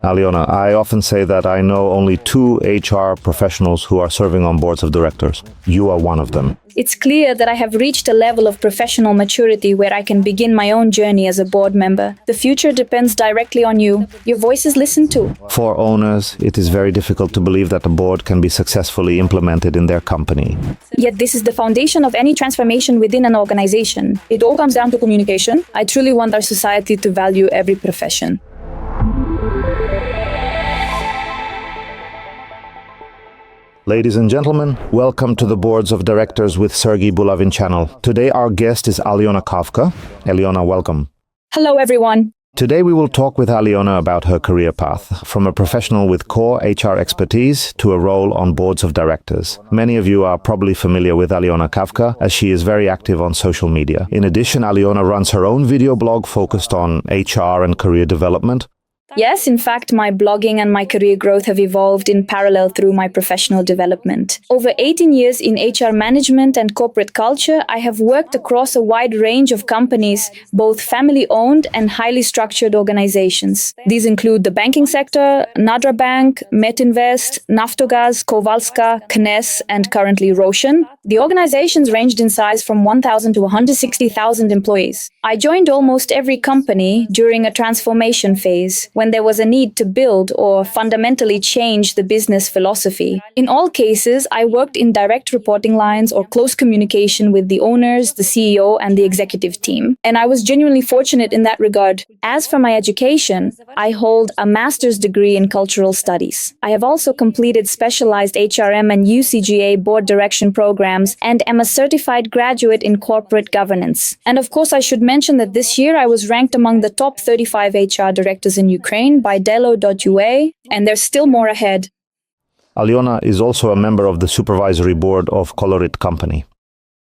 Alena, I often say that I know only 2 HR professionals who are serving on boards of directors. You are one of them. It's clear that I have reached a level of professional maturity where I can begin my own journey as a board member. The future depends directly on you. Your voice is listened to. For owners, it is very difficult to believe that a board can be successfully implemented in their company. Yet this is the foundation of any transformation within an organization. It all comes down to communication. I truly want our society to value every profession. Ladies and gentlemen, welcome to the Boards of Directors with Sergiy Bulavin channel. Today our guest is Alena Kavka. Alena, welcome. Hello everyone. Today we will talk with Alena about her career path, from a professional with core HR expertise to a role on boards of directors. Many of you are probably familiar with Alena Kavka, as she is very active on social media. In addition, Alena runs her own video blog focused on HR and career development. Yes, in fact, my blogging and my career growth have evolved in parallel through my professional development. Over 18 years in HR management and corporate culture, I have worked across a wide range of companies, both family-owned and highly structured organizations. These include the banking sector, Nadra Bank, Metinvest, Naftogaz, Kovalska, Knes, and currently Roshan. The organizations ranged in size from 1,000 to 160,000 employees. I joined almost every company during a transformation phase, when there was a need to build or fundamentally change the business philosophy. In all cases, I worked in direct reporting lines or close communication with the owners, the CEO, and the executive team. And I was genuinely fortunate in that regard. As for my education, I hold a master's degree in cultural studies. I have also completed specialized HRM and UCGA board direction programs and am a certified graduate in corporate governance. And of course, I should mention that this year I was ranked among the top 35 HR directors in Ukraine by Delo.ua, and there's still more ahead. Alena is also a member of the Supervisory Board of Colorit Company.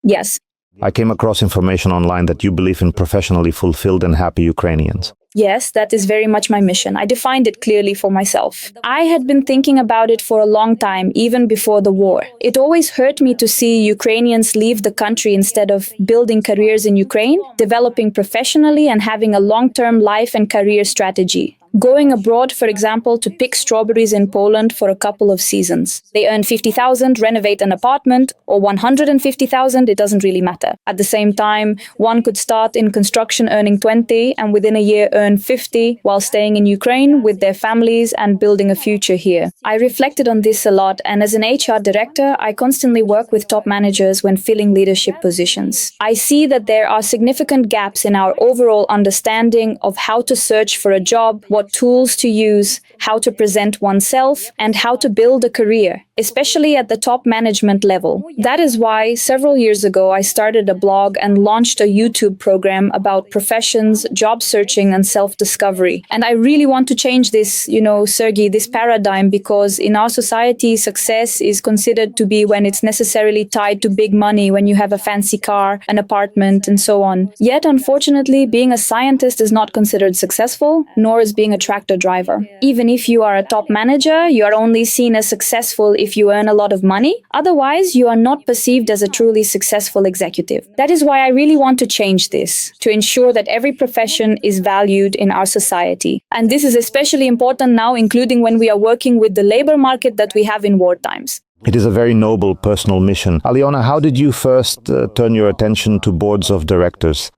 Yes. I came across information online that you believe in professionally fulfilled and happy Ukrainians. Yes, that is very much my mission. I defined it clearly for myself. I had been thinking about it for a long time, even before the war. It always hurt me to see Ukrainians leave the country instead of building careers in Ukraine, developing professionally, and having a long-term life and career strategy. Going abroad, for example, to pick strawberries in Poland for a couple of seasons. They earn 50,000, renovate an apartment, or 150,000, it doesn't really matter. At the same time, one could start in construction earning 20 and within a year earn 50 while staying in Ukraine with their families and building a future here. I reflected on this a lot, and as an HR director, I constantly work with top managers when filling leadership positions. I see that there are significant gaps in our overall understanding of how to search for a job, what tools to use, how to present oneself, and how to build a career, especially at the top management level. That is why several years ago I started a blog and launched a YouTube program about professions, job searching, and self-discovery. And I really want to change this, Sergiy, this paradigm, because in our society, success is considered to be when it's necessarily tied to big money, when you have a fancy car, an apartment, and so on. Yet, unfortunately, being a scientist is not considered successful, nor is being a tractor driver. Even if you are a top manager, you are only seen as successful if you earn a lot of money. Otherwise, you are not perceived as a truly successful executive. That is why I really want to change this, to ensure that every profession is valued in our society. And this is especially important now, including when we are working with the labor market that we have in war times. It is a very noble personal mission. Alena, how did you first turn your attention to boards of directors?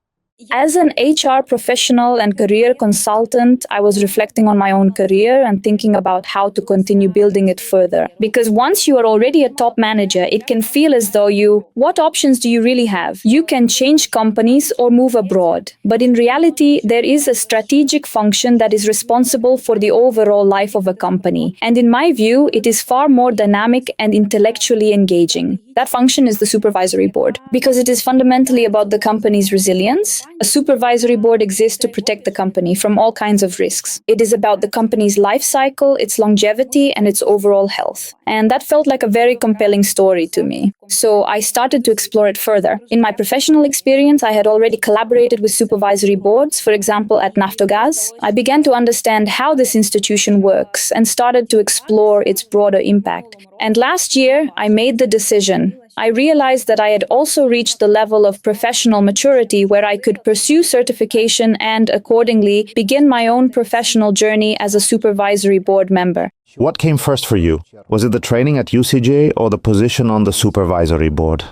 As an HR professional and career consultant, I was reflecting on my own career and thinking about how to continue building it further. Because once you are already a top manager, it can feel as though what options do you really have? You can change companies or move abroad. But in reality, there is a strategic function that is responsible for the overall life of a company. And in my view, it is far more dynamic and intellectually engaging. That function is the supervisory board, because it is fundamentally about the company's resilience. A supervisory board exists to protect the company from all kinds of risks. It is about the company's life cycle, its longevity, and its overall health. And that felt like a very compelling story to me. So I started to explore it further. In my professional experience, I had already collaborated with supervisory boards, for example, at Naftogaz. I began to understand how this institution works and started to explore its broader impact. And last year, I made the decision. I realized that I had also reached the level of professional maturity where I could pursue certification and, accordingly, begin my own professional journey as a supervisory board member. What came first for you? Was it the training at UCJ or the position on the supervisory board?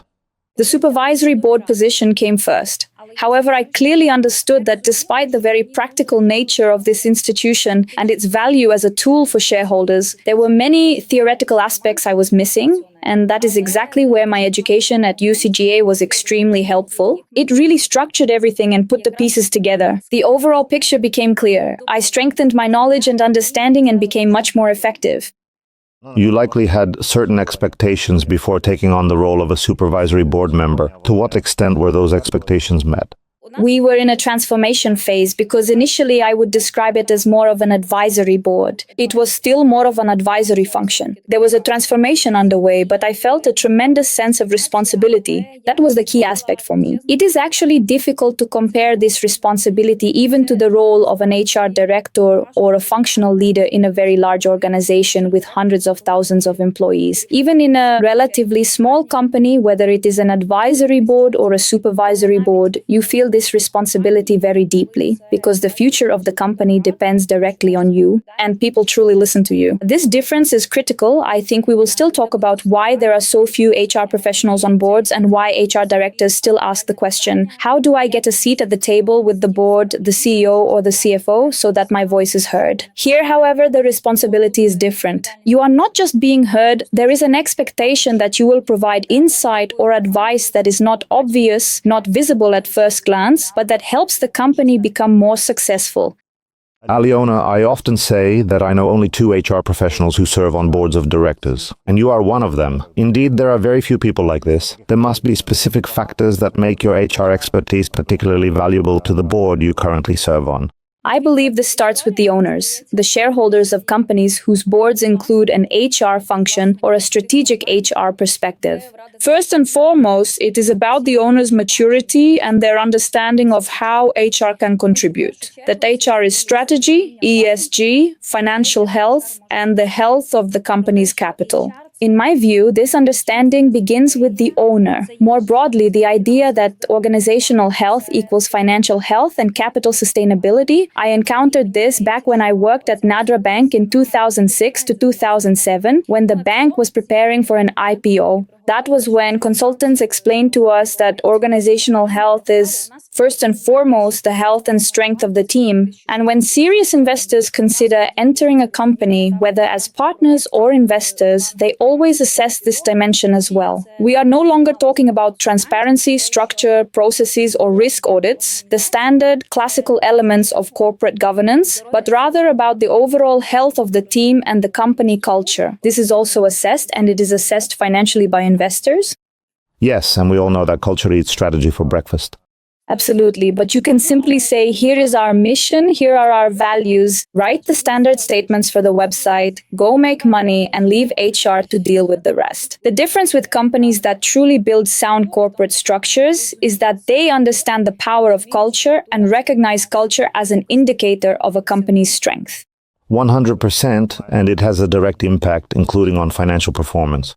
The supervisory board position came first. However, I clearly understood that despite the very practical nature of this institution and its value as a tool for shareholders, there were many theoretical aspects I was missing, and that is exactly where my education at UCGA was extremely helpful. It really structured everything and put the pieces together. The overall picture became clear. I strengthened my knowledge and understanding and became much more effective. You likely had certain expectations before taking on the role of a supervisory board member. To what extent were those expectations met? We were in a transformation phase because initially I would describe it as more of an advisory board. It was still more of an advisory function. There was a transformation underway, but I felt a tremendous sense of responsibility. That was the key aspect for me. It is actually difficult to compare this responsibility even to the role of an HR director or a functional leader in a very large organization with hundreds of thousands of employees. Even in a relatively small company, whether it is an advisory board or a supervisory board, you feel this responsibility very deeply because the future of the company depends directly on you and people truly listen to you. This difference is critical. I think we will still talk about why there are so few HR professionals on boards and why HR directors still ask the question, how do I get a seat at the table with the board, the CEO or the CFO so that my voice is heard? Here, however, the responsibility is different. You are not just being heard, there is an expectation that you will provide insight or advice that is not obvious, not visible at first glance, but that helps the company become more successful. Alena, I often say that I know only 2 HR professionals who serve on boards of directors, and you are one of them. Indeed, there are very few people like this. There must be specific factors that make your HR expertise particularly valuable to the board you currently serve on. I believe this starts with the owners, the shareholders of companies whose boards include an HR function or a strategic HR perspective. First and foremost, it is about the owners' maturity and their understanding of how HR can contribute. That HR is strategy, ESG, financial health, and the health of the company's capital. In my view, this understanding begins with the owner. More broadly, the idea that organizational health equals financial health and capital sustainability. I encountered this back when I worked at Nadra Bank in 2006 to 2007, when the bank was preparing for an IPO. That was when consultants explained to us that organizational health is, first and foremost, the health and strength of the team. And when serious investors consider entering a company, whether as partners or investors, they always assess this dimension as well. We are no longer talking about transparency, structure, processes, or risk audits, the standard classical elements of corporate governance, but rather about the overall health of the team and the company culture. This is also assessed, and it is assessed financially by investors. Yes, and we all know that culture eats strategy for breakfast. Absolutely, but you can simply say, here is our mission, here are our values, write the standard statements for the website, go make money, and leave HR to deal with the rest. The difference with companies that truly build sound corporate structures is that they understand the power of culture and recognize culture as an indicator of a company's strength. 100%, and it has a direct impact, including on financial performance.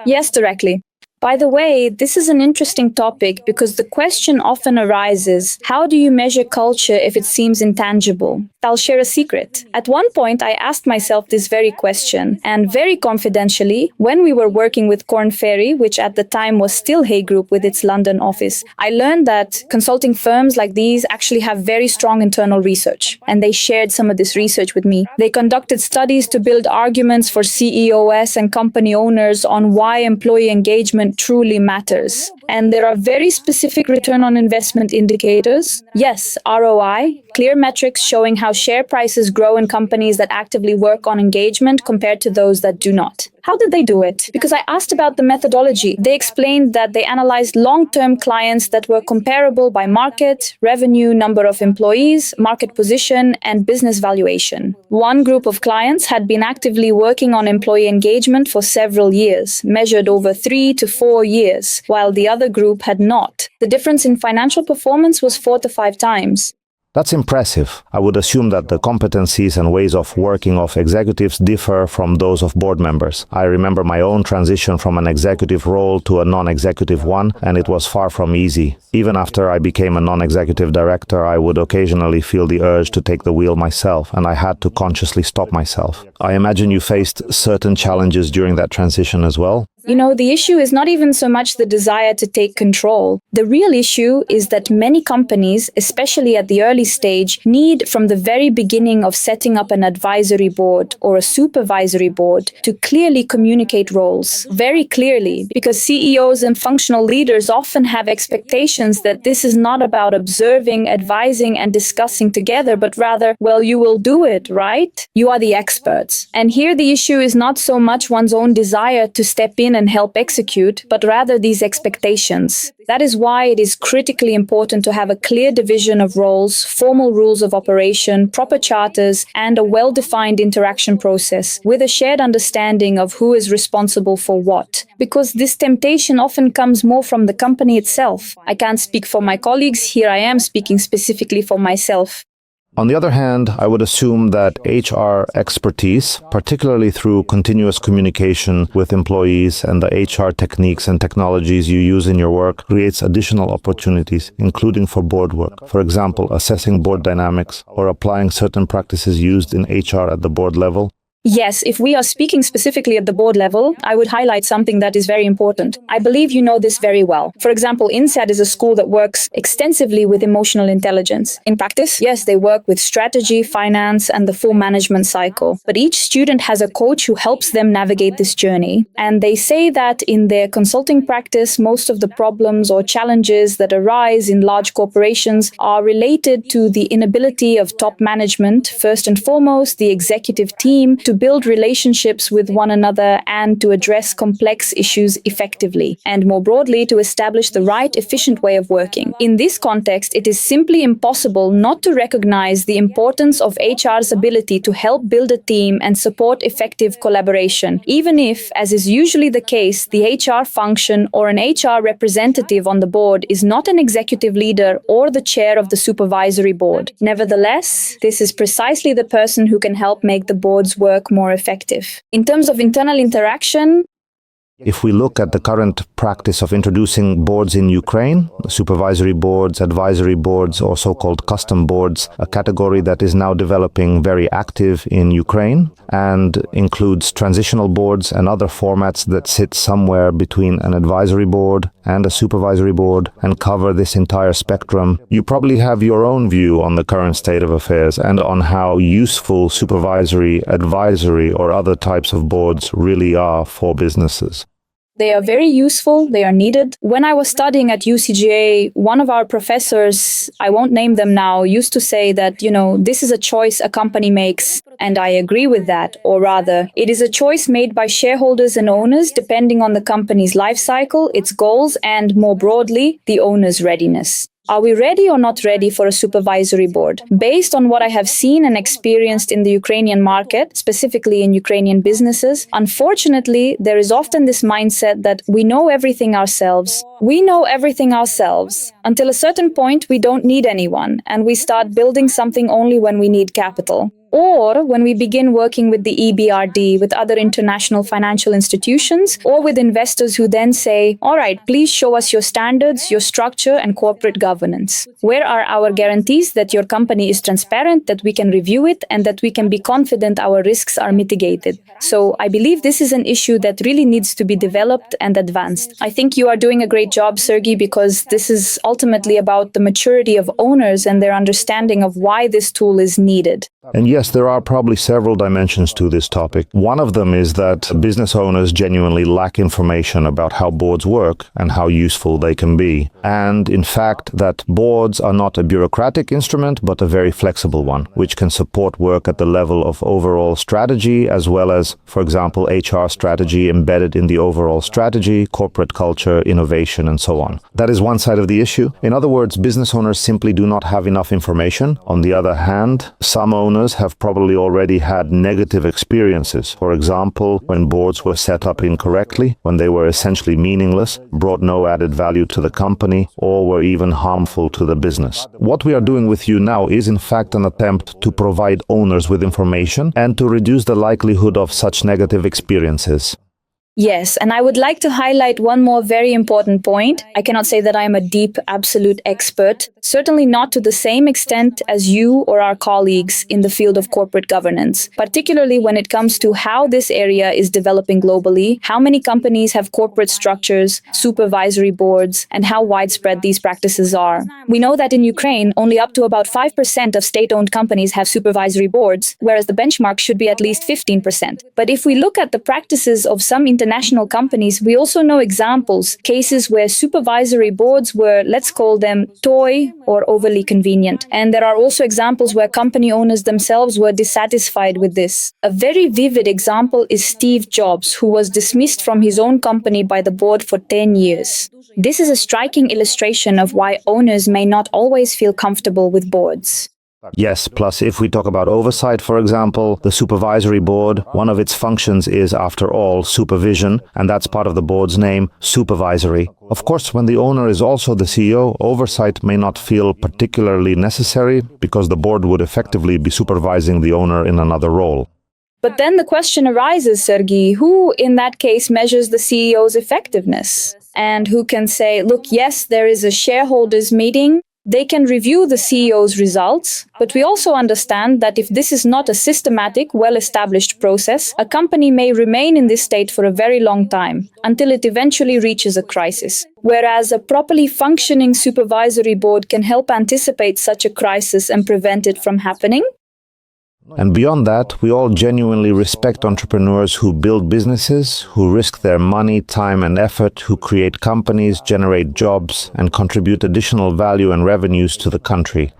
Yes, directly. By the way, this is an interesting topic because the question often arises, how do you measure culture if it seems intangible? I'll share a secret. At one point, I asked myself this very question, and very confidentially, when we were working with Korn Ferry, which at the time was still Hay Group with its London office, I learned that consulting firms like these actually have very strong internal research, and they shared some of this research with me. They conducted studies to build arguments for CEOs and company owners on why employee engagement truly matters. And there are very specific return on investment indicators. Yes, ROI, clear metrics showing how share prices grow in companies that actively work on engagement compared to those that do not. How did they do it? Because I asked about the methodology. They explained that they analyzed long-term clients that were comparable by market, revenue, number of employees, market position, and business valuation. One group of clients had been actively working on employee engagement for several years, measured over 3 to 4 years, while the other group had not. The difference in financial performance was 4 to 5 times. That's impressive. I would assume that the competencies and ways of working of executives differ from those of board members. I remember my own transition from an executive role to a non-executive one, and it was far from easy. Even after I became a non-executive director, I would occasionally feel the urge to take the wheel myself, and I had to consciously stop myself. I imagine you faced certain challenges during that transition as well. You know, the issue is not even so much the desire to take control. The real issue is that many companies, especially at the early stage, need from the very beginning of setting up an advisory board or a supervisory board to clearly communicate roles, very clearly, because CEOs and functional leaders often have expectations that this is not about observing, advising, and discussing together, but rather, well, you will do it, right? You are the experts. And here the issue is not so much one's own desire to step in and help execute, but rather these expectations. That is why it is critically important to have a clear division of roles, formal rules of operation, proper charters, and a well-defined interaction process with a shared understanding of who is responsible for what. Because this temptation often comes more from the company itself. I can't speak for my colleagues, here I am speaking specifically for myself. On the other hand, I would assume that HR expertise, particularly through continuous communication with employees and the HR techniques and technologies you use in your work, creates additional opportunities, including for board work. For example, assessing board dynamics or applying certain practices used in HR at the board level. Yes, if we are speaking specifically at the board level, I would highlight something that is very important. I believe you know this very well. For example, INSEAD is a school that works extensively with emotional intelligence. In practice, yes, they work with strategy, finance, and the full management cycle. But each student has a coach who helps them navigate this journey. And they say that in their consulting practice, most of the problems or challenges that arise in large corporations are related to the inability of top management, first and foremost, the executive team, to build relationships with one another and to address complex issues effectively, and more broadly, to establish the right, efficient way of working. In this context, it is simply impossible not to recognize the importance of HR's ability to help build a team and support effective collaboration, even if, as is usually the case, the HR function or an HR representative on the board is not an executive leader or the chair of the supervisory board. Nevertheless, this is precisely the person who can help make the board's work more effective. In terms of internal interaction, if we look at the current practice of introducing boards in Ukraine, supervisory boards, advisory boards, or so-called custom boards, a category that is now developing very active in Ukraine and includes transitional boards and other formats that sit somewhere between an advisory board and a supervisory board and cover this entire spectrum. You probably have your own view on the current state of affairs and on how useful supervisory, advisory, or other types of boards really are for businesses. They are very useful, they are needed. When I was studying at UCGA, one of our professors, I won't name them now, used to say that, this is a choice a company makes, and I agree with that. Or rather, it is a choice made by shareholders and owners depending on the company's life cycle, its goals, and more broadly, the owner's readiness. Are we ready or not ready for a supervisory board? Based on what I have seen and experienced in the Ukrainian market, specifically in Ukrainian businesses, unfortunately, there is often this mindset that we know everything ourselves. We know everything ourselves. Until a certain point, we don't need anyone, and we start building something only when we need capital. Or when we begin working with the EBRD, with other international financial institutions, or with investors who then say, all right, please show us your standards, your structure, and corporate governance. Where are our guarantees that your company is transparent, that we can review it, and that we can be confident our risks are mitigated? So I believe this is an issue that really needs to be developed and advanced. I think you are doing a great job, Sergiy, because this is ultimately about the maturity of owners and their understanding of why this tool is needed. And yes, there are probably several dimensions to this topic. One of them is that business owners genuinely lack information about how boards work and how useful they can be. And in fact, that boards are not a bureaucratic instrument, but a very flexible one, which can support work at the level of overall strategy, as well as, for example, HR strategy embedded in the overall strategy, corporate culture, innovation, and so on. That is one side of the issue. In other words, business owners simply do not have enough information. On the other hand, some owners have probably already had negative experiences. For example, when boards were set up incorrectly, when they were essentially meaningless, brought no added value to the company, or were even harmful to the business. What we are doing with you now is in fact an attempt to provide owners with information and to reduce the likelihood of such negative experiences. Yes, and I would like to highlight one more very important point. I cannot say that I am a deep, absolute expert, certainly not to the same extent as you or our colleagues in the field of corporate governance, particularly when it comes to how this area is developing globally, how many companies have corporate structures, supervisory boards, and how widespread these practices are. We know that in Ukraine, only up to about 5% of state-owned companies have supervisory boards, whereas the benchmark should be at least 15%. But if we look at the practices of some international companies, we also know examples, cases where supervisory boards were, let's call them, toy or overly convenient. And there are also examples where company owners themselves were dissatisfied with this. A very vivid example is Steve Jobs, who was dismissed from his own company by the board for 10 years. This is a striking illustration of why owners may not always feel comfortable with boards. Yes, plus if we talk about oversight, for example, the supervisory board, one of its functions is, after all, supervision, and that's part of the board's name, supervisory. Of course, when the owner is also the CEO, oversight may not feel particularly necessary because the board would effectively be supervising the owner in another role. But then the question arises, Sergiy, who in that case measures the CEO's effectiveness? And who can say, look, yes, there is a shareholders meeting, they can review the CEO's results, but we also understand that if this is not a systematic, well-established process, a company may remain in this state for a very long time, until it eventually reaches a crisis. Whereas a properly functioning supervisory board can help anticipate such a crisis and prevent it from happening. And beyond that, we all genuinely respect entrepreneurs who build businesses, who risk their money, time and effort, who create companies, generate jobs, and contribute additional value and revenues to the country.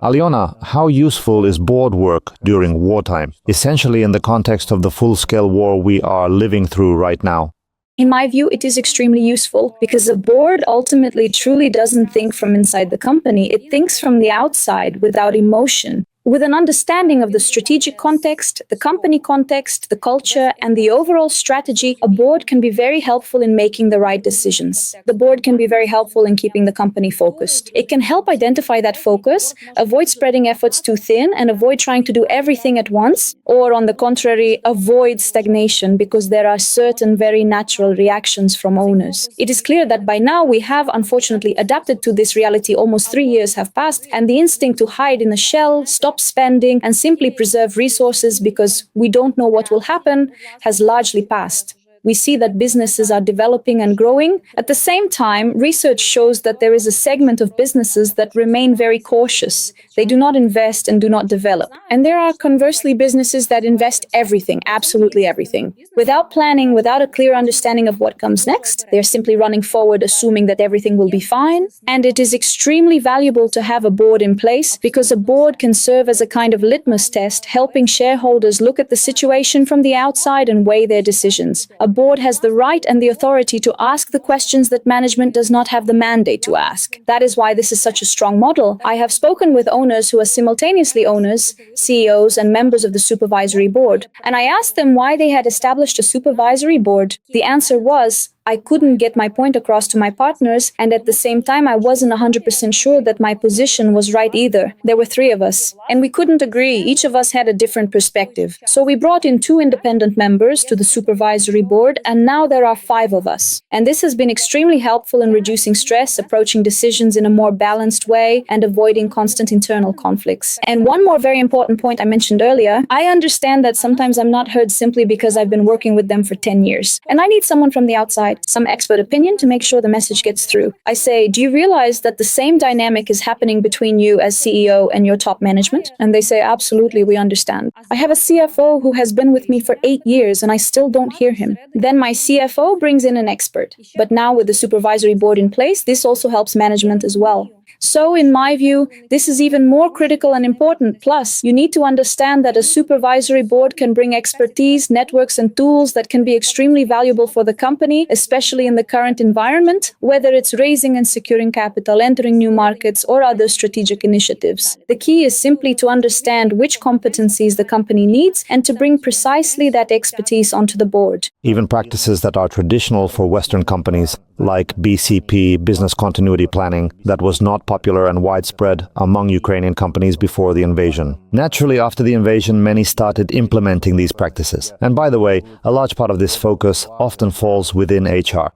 Alena, how useful is board work during wartime, essentially in the context of the full-scale war we are living through right now? In my view, it is extremely useful because a board ultimately truly doesn't think from inside the company. It thinks from the outside without emotion. With an understanding of the strategic context, the company context, the culture, and the overall strategy, a board can be very helpful in making the right decisions. The board can be very helpful in keeping the company focused. It can help identify that focus, avoid spreading efforts too thin, and avoid trying to do everything at once, or on the contrary, avoid stagnation because there are certain very natural reactions from owners. It is clear that by now we have unfortunately adapted to this reality. Almost 3 years have passed, and the instinct to hide in a shell, stop spending, and simply preserve resources because we don't know what will happen has largely passed. We see that businesses are developing and growing. At the same time, research shows that there is a segment of businesses that remain very cautious. They do not invest and do not develop. And there are conversely businesses that invest everything, absolutely everything. Without planning, without a clear understanding of what comes next, they're simply running forward, assuming that everything will be fine. And it is extremely valuable to have a board in place because a board can serve as a kind of litmus test, helping shareholders look at the situation from the outside and weigh their decisions. A board has the right and the authority to ask the questions that management does not have the mandate to ask. That is why this is such a strong model. I have spoken with owners who are simultaneously owners, CEOs, and members of the supervisory board, and I asked them why they had established a supervisory board. The answer was, I couldn't get my point across to my partners, and at the same time I wasn't 100% sure that my position was right either. There were 3 of us, and we couldn't agree. Each of us had a different perspective. So we brought in 2 independent members to the supervisory board, and now there are 5 of us. And this has been extremely helpful in reducing stress, approaching decisions in a more balanced way, and avoiding constant internal conflicts. And one more very important point I mentioned earlier, I understand that sometimes I'm not heard simply because I've been working with them for 10 years, and I need someone from the outside. some expert opinion to make sure the message gets through. I say, do you realize that the same dynamic is happening between you as CEO and your top management? And they say, absolutely, we understand. I have a CFO who has been with me for 8 years and I still don't hear him. Then my CFO brings in an expert. But now with the supervisory board in place, this also helps management as well. So, in my view, this is even more critical and important. Plus, you need to understand that a supervisory board can bring expertise, networks, and tools that can be extremely valuable for the company, especially in the current environment, whether it's raising and securing capital, entering new markets, or other strategic initiatives. The key is simply to understand which competencies the company needs and to bring precisely that expertise onto the board. Even practices that are traditional for Western companies, like BCP, business continuity planning, that was not popular and widespread among Ukrainian companies before the invasion. Naturally, after the invasion, many started implementing these practices. And by the way, a large part of this focus often falls within HR.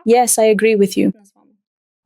Yes, I agree with you.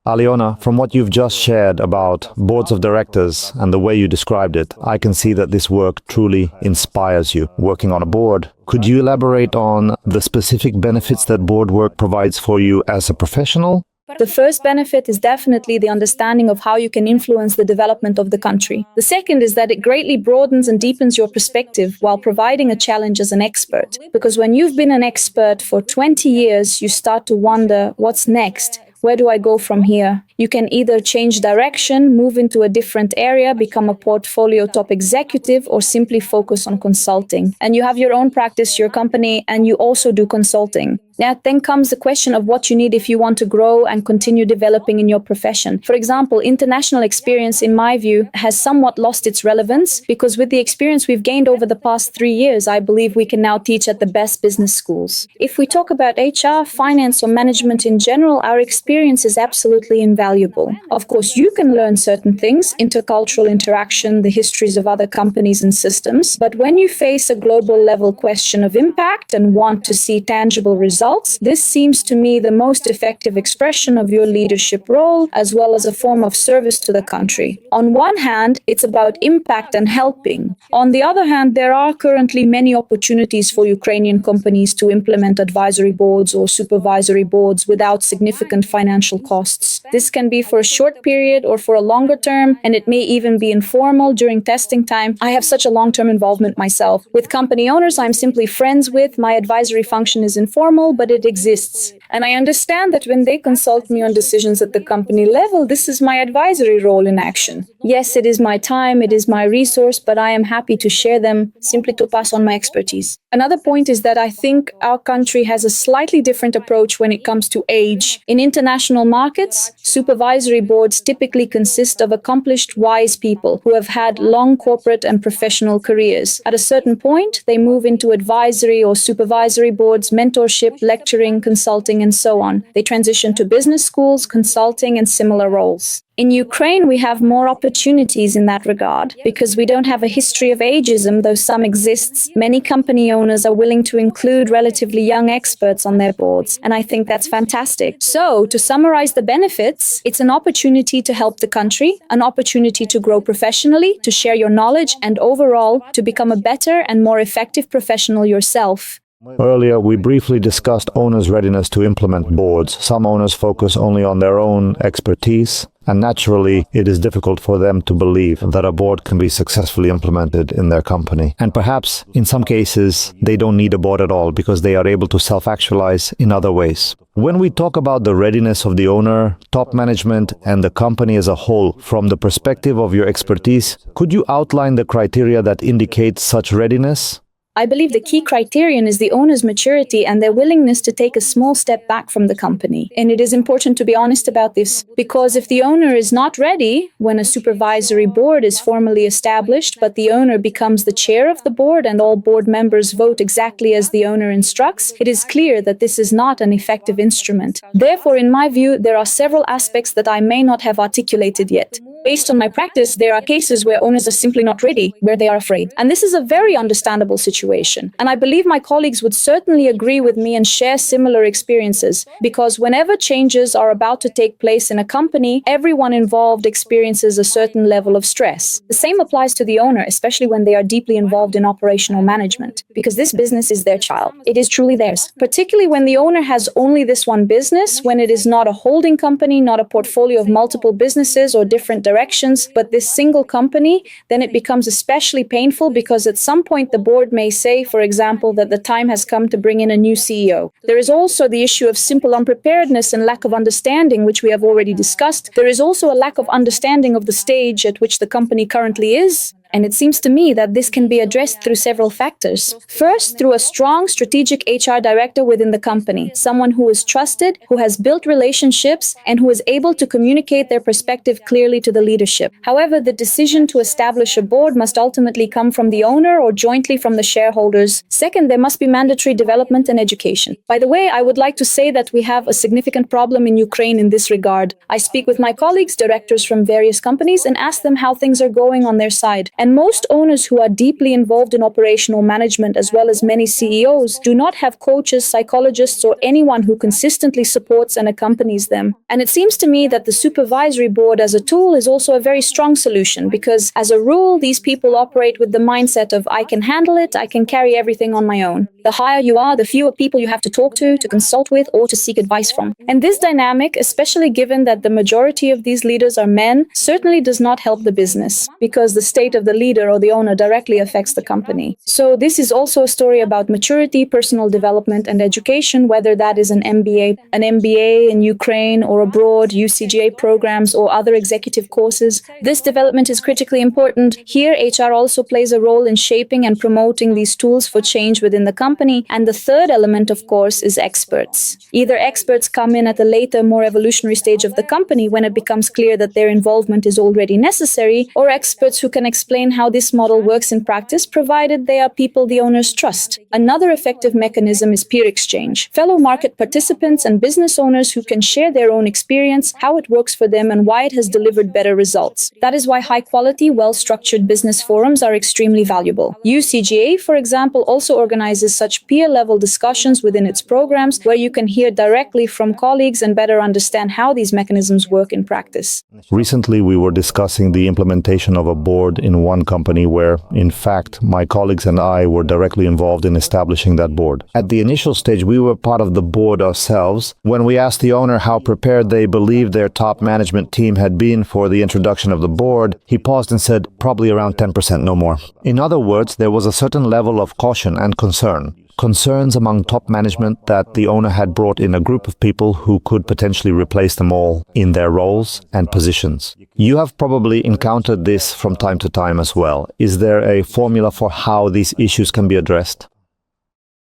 Alena, from what you've just shared about boards of directors and the way you described it, I can see that this work truly inspires you. Working on a board, could you elaborate on the specific benefits that board work provides for you as a professional? The first benefit is definitely the understanding of how you can influence the development of the country. The second is that it greatly broadens and deepens your perspective while providing a challenge as an expert. Because when you've been an expert for 20 years, you start to wonder, what's next? Where do I go from here? You can either change direction, move into a different area, become a portfolio top executive, or simply focus on consulting. And you have your own practice, your company, and you also do consulting. Then comes the question of what you need if you want to grow and continue developing in your profession. For example, international experience, in my view, has somewhat lost its relevance because with the experience we've gained over the past 3 years, I believe we can now teach at the best business schools. If we talk about HR, finance, or management in general, our experience is absolutely invaluable. Of course, you can learn certain things, intercultural interaction, the histories of other companies and systems, but when you face a global level question of impact and want to see tangible results, this seems to me the most effective expression of your leadership role, as well as a form of service to the country. On one hand, it's about impact and helping. On the other hand, there are currently many opportunities for Ukrainian companies to implement advisory boards or supervisory boards without significant financial costs. This can be for a short period or for a longer term, and it may even be informal during testing time. I have such a long-term involvement myself. With company owners I'm simply friends with, my advisory function is informal, but it exists. And I understand that when they consult me on decisions at the company level, this is my advisory role in action. Yes, it is my time, it is my resource, but I am happy to share them, simply to pass on my expertise. Another point is that I think our country has a slightly different approach when it comes to age. In international markets, supervisory boards typically consist of accomplished, wise people who have had long corporate and professional careers. At a certain point, they move into advisory or supervisory boards, mentorship, lecturing, consulting, and so on. They transition to business schools, consulting, and similar roles. In Ukraine, we have more opportunities in that regard because we don't have a history of ageism, though some exists. Many company owners are willing to include relatively young experts on their boards, and I think that's fantastic. So, to summarize the benefits, it's an opportunity to help the country, an opportunity to grow professionally, to share your knowledge, and overall, to become a better and more effective professional yourself. Earlier, we briefly discussed owners' readiness to implement boards. Some owners focus only on their own expertise, and naturally, it is difficult for them to believe that a board can be successfully implemented in their company. And perhaps, in some cases, they don't need a board at all because they are able to self-actualize in other ways. When we talk about the readiness of the owner, top management, and the company as a whole, from the perspective of your expertise, could you outline the criteria that indicate such readiness? I believe the key criterion is the owner's maturity and their willingness to take a small step back from the company. And it is important to be honest about this, because if the owner is not ready, when a supervisory board is formally established, but the owner becomes the chair of the board and all board members vote exactly as the owner instructs, it is clear that this is not an effective instrument. Therefore, in my view, there are several aspects that I may not have articulated yet. Based on my practice, there are cases where owners are simply not ready, where they are afraid. And this is a very understandable situation. And I believe my colleagues would certainly agree with me and share similar experiences, because whenever changes are about to take place in a company, everyone involved experiences a certain level of stress. The same applies to the owner, especially when they are deeply involved in operational management, because this business is their child. It is truly theirs. Particularly when the owner has only this one business, when it is not a holding company, not a portfolio of multiple businesses or different directions, but this single company, then it becomes especially painful because at some point the board may say, for example, that the time has come to bring in a new CEO. There is also the issue of simple unpreparedness and lack of understanding, which we have already discussed. There is also a lack of understanding of the stage at which the company currently is. And it seems to me that this can be addressed through several factors. First, through a strong strategic HR director within the company, someone who is trusted, who has built relationships, and who is able to communicate their perspective clearly to the leadership. However, the decision to establish a board must ultimately come from the owner or jointly from the shareholders. Second, there must be mandatory development and education. By the way, I would like to say that we have a significant problem in Ukraine in this regard. I speak with my colleagues, directors from various companies, and ask them how things are going on their side. And most owners who are deeply involved in operational management, as well as many CEOs, do not have coaches, psychologists, or anyone who consistently supports and accompanies them. And it seems to me that the supervisory board as a tool is also a very strong solution, because as a rule, these people operate with the mindset of, I can handle it, I can carry everything on my own. The higher you are, the fewer people you have to talk to consult with, or to seek advice from. And this dynamic, especially given that the majority of these leaders are men, certainly does not help the business, because the state of the leader or the owner directly affects the company. So this is also a story about maturity, personal development, and education, whether that is an MBA in Ukraine or abroad, UCGA programs or other executive courses. This development is critically important. Here, HR also plays a role in shaping and promoting these tools for change within the company. And the third element, of course, is experts. Either experts come in at a later, more evolutionary stage of the company when it becomes clear that their involvement is already necessary, or experts who can explain how this model works in practice, provided they are people the owners trust. Another effective mechanism is peer exchange. Fellow market participants and business owners who can share their own experience, how it works for them, and why it has delivered better results. That is why high-quality, well-structured business forums are extremely valuable. UCGA, for example, also organizes such peer-level discussions within its programs, where you can hear directly from colleagues and better understand how these mechanisms work in practice. Recently, we were discussing the implementation of a board in one company where, in fact, my colleagues and I were directly involved in establishing that board. At the initial stage, we were part of the board ourselves. When we asked the owner how prepared they believed their top management team had been for the introduction of the board, he paused and said, probably around 10%, no more. In other words, there was a certain level of caution and concern. Concerns among top management that the owner had brought in a group of people who could potentially replace them all in their roles and positions. You have probably encountered this from time to time as well. Is there a formula for how these issues can be addressed?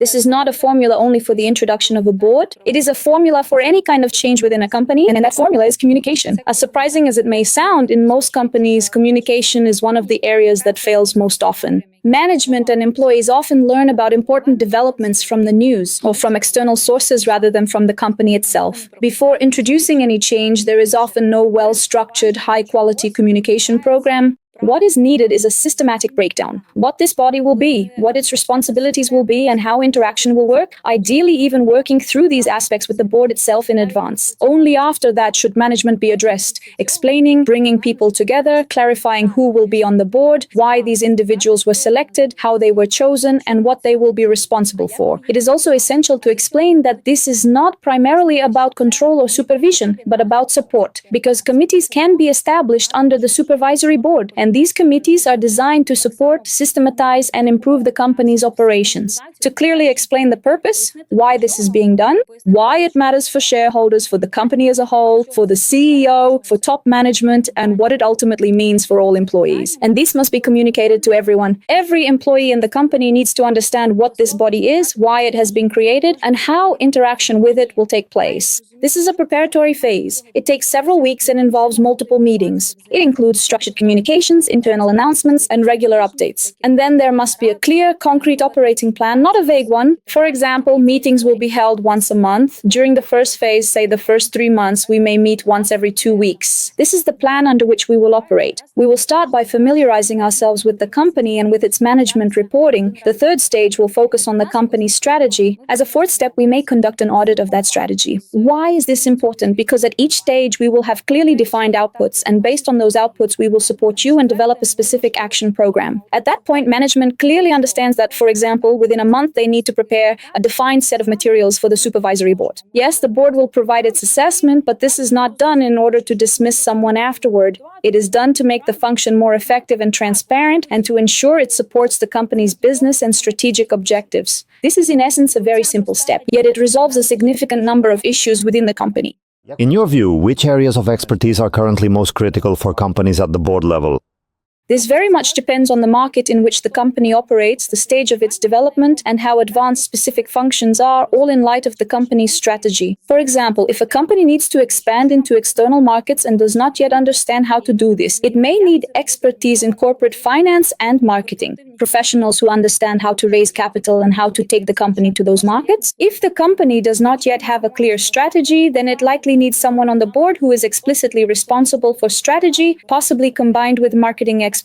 This is not a formula only for the introduction of a board. It is a formula for any kind of change within a company, and that formula is communication. As surprising as it may sound, in most companies, communication is one of the areas that fails most often. Management and employees often learn about important developments from the news or from external sources rather than from the company itself. Before introducing any change, there is often no well-structured, high-quality communication program. What is needed is a systematic breakdown. What this body will be, what its responsibilities will be, and how interaction will work, ideally even working through these aspects with the board itself in advance. Only after that should management be addressed, explaining, bringing people together, clarifying who will be on the board, why these individuals were selected, how they were chosen, and what they will be responsible for. It is also essential to explain that this is not primarily about control or supervision, but about support, because committees can be established under the supervisory board, and these committees are designed to support, systematize, and improve the company's operations. To clearly explain the purpose, why this is being done, why it matters for shareholders, for the company as a whole, for the CEO, for top management, and what it ultimately means for all employees. And this must be communicated to everyone. Every employee in the company needs to understand what this body is, why it has been created, and how interaction with it will take place. This is a preparatory phase. It takes several weeks and involves multiple meetings. It includes structured communications, meetings, internal announcements, and regular updates. And then there must be a clear, concrete operating plan, not a vague one. For example, meetings will be held once a month. During the first phase, say the first 3 months, we may meet once every 2 weeks. This is the plan under which we will operate. We will start by familiarizing ourselves with the company and with its management reporting. The third stage will focus on the company's strategy. As a fourth step, we may conduct an audit of that strategy. Why is this important? Because at each stage, we will have clearly defined outputs, and based on those outputs, we will support you and develop a specific action program. At that point, management clearly understands that, for example, within a month, they need to prepare a defined set of materials for the supervisory board. Yes, the board will provide its assessment, but this is not done in order to dismiss someone afterward. It is done to make the function more effective and transparent and to ensure it supports the company's business and strategic objectives. This is in essence a very simple step, yet it resolves a significant number of issues within the company. In your view, which areas of expertise are currently most critical for companies at the board level? This very much depends on the market in which the company operates, the stage of its development, and how advanced specific functions are, all in light of the company's strategy. For example, if a company needs to expand into external markets and does not yet understand how to do this, it may need expertise in corporate finance and marketing, professionals who understand how to raise capital and how to take the company to those markets. If the company does not yet have a clear strategy, then it likely needs someone on the board who is explicitly responsible for strategy, possibly combined with marketing expertise.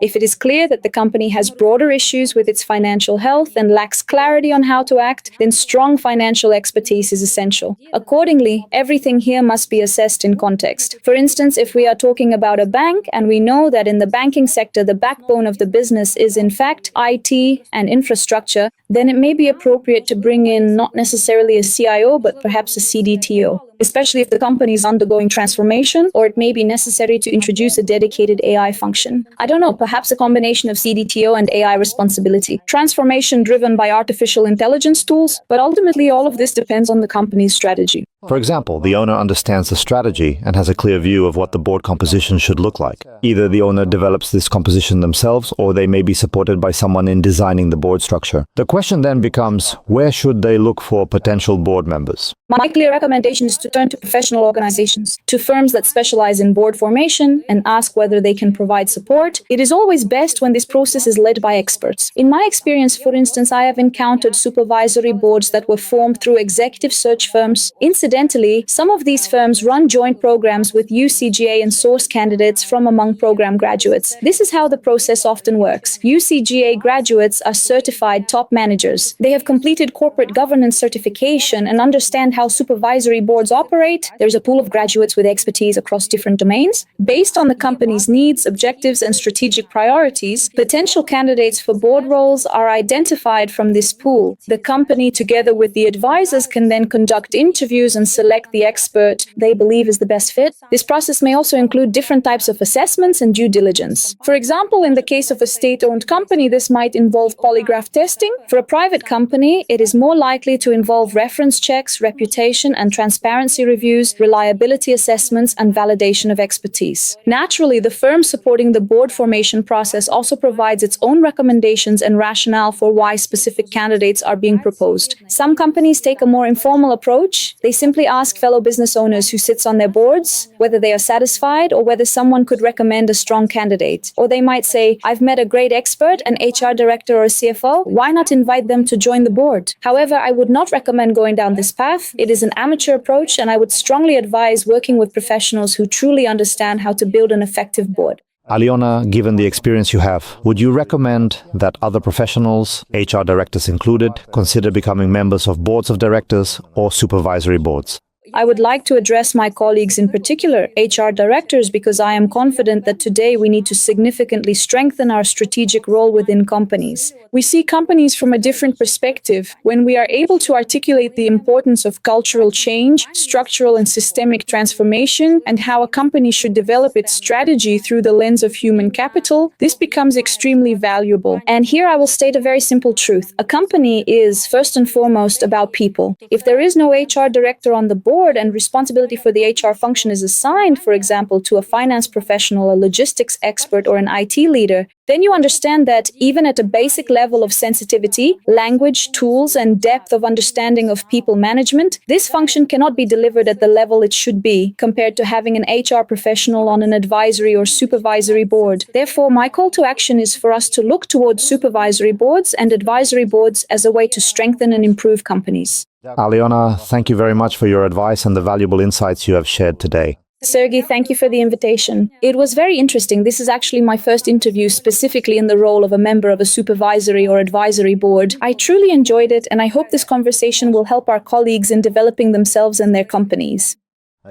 If it is clear that the company has broader issues with its financial health and lacks clarity on how to act, then strong financial expertise is essential. Accordingly, everything here must be assessed in context. For instance, if we are talking about a bank and we know that in the banking sector the backbone of the business is in fact IT and infrastructure, then it may be appropriate to bring in not necessarily a CIO, but perhaps a CDTO. Especially if the company is undergoing transformation, or it may be necessary to introduce a dedicated AI function. I don't know, perhaps a combination of CDTO and AI responsibility. Transformation driven by artificial intelligence tools, but ultimately all of this depends on the company's strategy. For example, the owner understands the strategy and has a clear view of what the board composition should look like. Either the owner develops this composition themselves, or they may be supported by someone in designing the board structure. The question then becomes, where should they look for potential board members? My clear recommendation is to turn to professional organizations, to firms that specialize in board formation, and ask whether they can provide support. It is always best when this process is led by experts. In my experience, for instance, I have encountered supervisory boards that were formed through executive search firms. Incidentally, some of these firms run joint programs with UCGA and source candidates from among program graduates. This is how the process often works. UCGA graduates are certified top managers. They have completed corporate governance certification and understand how supervisory boards operate. There's a pool of graduates with expertise across different domains. Based on the company's needs, objectives, and strategic priorities, potential candidates for board roles are identified from this pool. The company, together with the advisors, can then conduct interviews and select the expert they believe is the best fit. This process may also include different types of assessments and due diligence. For example, in the case of a state-owned company, this might involve polygraph testing. For a private company, it is more likely to involve reference checks, reputation and transparency reviews, reliability assessments, and validation of expertise. Naturally, the firm supporting the board formation process also provides its own recommendations and rationale for why specific candidates are being proposed. Some companies take a more informal approach. They simply ask fellow business owners who sits on their boards whether they are satisfied or whether someone could recommend a strong candidate. Or they might say, I've met a great expert, an HR director or a CFO, why not invite them to join the board? However, I would not recommend going down this path. It is an amateur approach, and I would strongly advise working with professionals who truly understand how to build an effective board. Alena, given the experience you have, would you recommend that other professionals, HR directors included, consider becoming members of boards of directors or supervisory boards? I would like to address my colleagues, in particular HR directors, because I am confident that today we need to significantly strengthen our strategic role within companies. We see companies from a different perspective. When we are able to articulate the importance of cultural change, structural and systemic transformation, and how a company should develop its strategy through the lens of human capital, this becomes extremely valuable. And here I will state a very simple truth. A company is, first and foremost, about people. If there is no HR director on the board, and responsibility for the HR function is assigned, for example, to a finance professional, a logistics expert, or an IT leader, Then you understand that even at a basic level of sensitivity, language, tools, and depth of understanding of people management, this function cannot be delivered at the level it should be compared to having an HR professional on an advisory or supervisory board. Therefore, my call to action is for us to look towards supervisory boards and advisory boards as a way to strengthen and improve companies. Alena, thank you very much for your advice and the valuable insights you have shared today. Sergey, thank you for the invitation. It was very interesting. This is actually my first interview specifically in the role of a member of a supervisory or advisory board. I truly enjoyed it, and I hope this conversation will help our colleagues in developing themselves and their companies.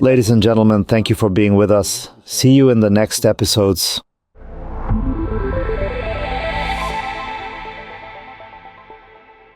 Ladies and gentlemen, thank you for being with us. See you in the next episodes.